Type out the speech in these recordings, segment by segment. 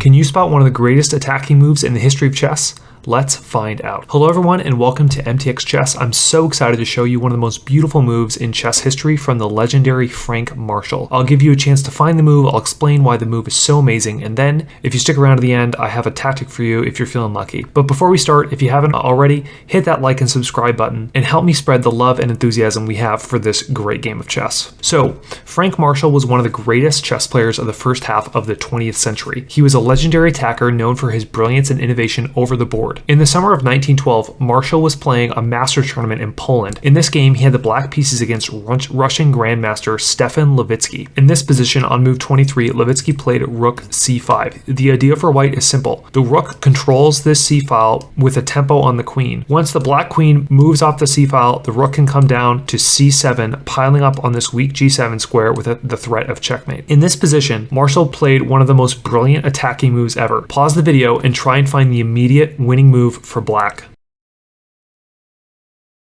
Can you spot one of the greatest attacking moves in the history of chess? Let's find out. Hello everyone and welcome to MTX Chess. I'm so excited to show you one of the most beautiful moves in chess history from the legendary Frank Marshall. I'll give you a chance to find the move, I'll explain why the move is so amazing, and then if you stick around to the end, I have a tactic for you if you're feeling lucky. But before we start, if you haven't already, hit that like and subscribe button and help me spread the love and enthusiasm we have for this great game of chess. So, Frank Marshall was one of the greatest chess players of the first half of the 20th century. He was a legendary attacker known for his brilliance and innovation over the board. In the summer of 1912, Marshall was playing a Masters tournament in Poland. In this game, he had the black pieces against Russian Grandmaster Stefan Levitsky. In this position, on move 23, Levitsky played rook c5. The idea for white is simple. The rook controls this c-file with a tempo on the queen. Once the black queen moves off the c-file, the rook can come down to c7, piling up on this weak g7 square with the threat of checkmate. In this position, Marshall played one of the most brilliant attacking moves ever. Pause the video and try and find the immediate winning move for black.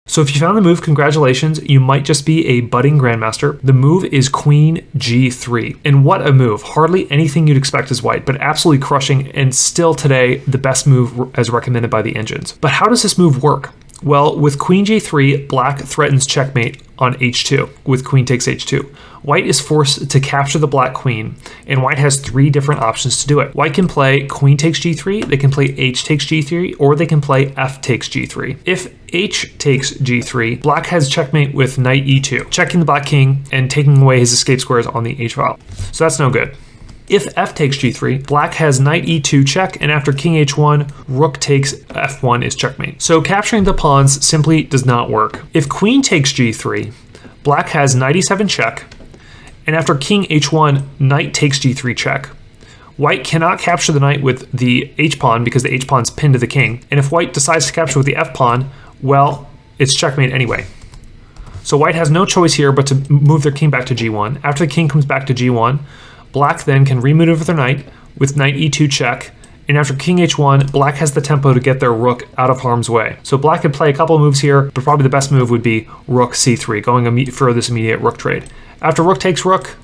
So if you found the move, congratulations, you might just be a budding grandmaster. The move is queen g3. And what a move. Hardly anything you'd expect as white, but absolutely crushing, and still today the best move as recommended by the engines. But how does this move work? Well, with queen g3, black threatens checkmate on h2, with queen takes h2. White is forced to capture the black queen, and white has three different options to do it. White can play queen takes g3, they can play h takes g3, or they can play f takes g3. If h takes g3, black has checkmate with knight e2, checking the black king and taking away his escape squares on the h file. So that's no good. If f takes g3, black has knight e2 check, and after king h1, rook takes f1 is checkmate. So capturing the pawns simply does not work. If queen takes g3, black has knight e7 check, and after king h1, knight takes g3 check. White cannot capture the knight with the h-pawn because the h-pawn's pinned to the king, and if white decides to capture with the f-pawn, well, it's checkmate anyway. So white has no choice here but to move their king back to g1. After the king comes back to g1, black then can remaneuver their knight with knight e2 check, and after king h1, black has the tempo to get their rook out of harm's way. So black could play a couple of moves here, but probably the best move would be rook c3, going for this immediate rook trade. After rook takes rook,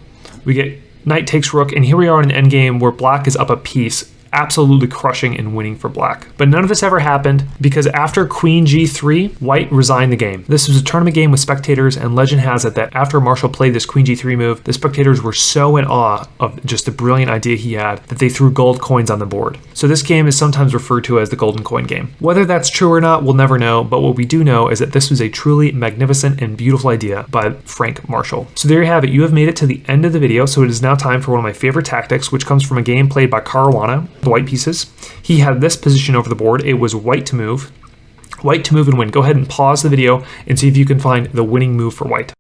we get knight takes rook, and here we are in an endgame where black is up a piece, absolutely crushing and winning for black. But none of this ever happened because after queen g3, white resigned the game. This was a tournament game with spectators, and legend has it that after Marshall played this queen g3 move, the spectators were so in awe of just the brilliant idea he had that they threw gold coins on the board. So this game is sometimes referred to as the golden coin game. Whether that's true or not, we'll never know, but what we do know is that this was a truly magnificent and beautiful idea by Frank Marshall. So there you have it. You have made it to the end of the video, so it is now time for one of my favorite tactics, which comes from a game played by Caruana, the white pieces. He had this position over the board. It was white to move and win. Go ahead and pause the video and see if you can find the winning move for white.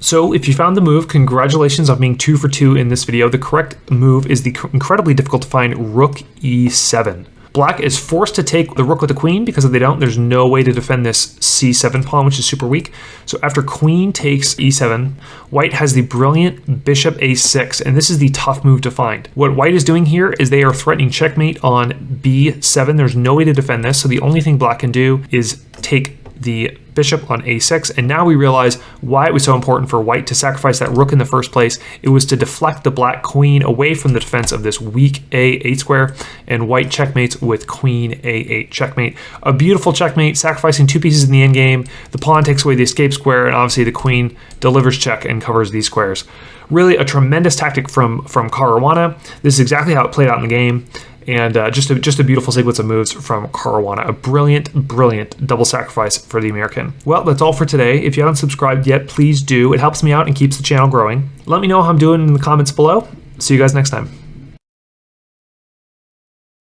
So if you found the move, congratulations on being 2 for 2 in this video. The correct move is the incredibly difficult to find rook e7. Black is forced to take the rook with the queen because if they don't, there's no way to defend this c7 pawn, which is super weak. So after queen takes e7, white has the brilliant bishop a6, and this is the tough move to find. What white is doing here is they are threatening checkmate on b7. There's no way to defend this, so the only thing black can do is take the bishop on a6, and now we realize why it was so important for white to sacrifice that rook in the first place. It was to deflect the black queen away from the defense of this weak a8 square, and white checkmates with queen a8 checkmate. A beautiful checkmate, sacrificing two pieces in the endgame. The pawn takes away the escape square, and obviously the queen delivers check and covers these squares. Really a tremendous tactic from Caruana. This is exactly how it played out in the game. And just a beautiful sequence of moves from Caruana. A brilliant double sacrifice for the American. Well, that's all for today. If you haven't subscribed yet, please do. It helps me out and keeps the channel growing. Let me know how I'm doing in the comments below. See you guys next time.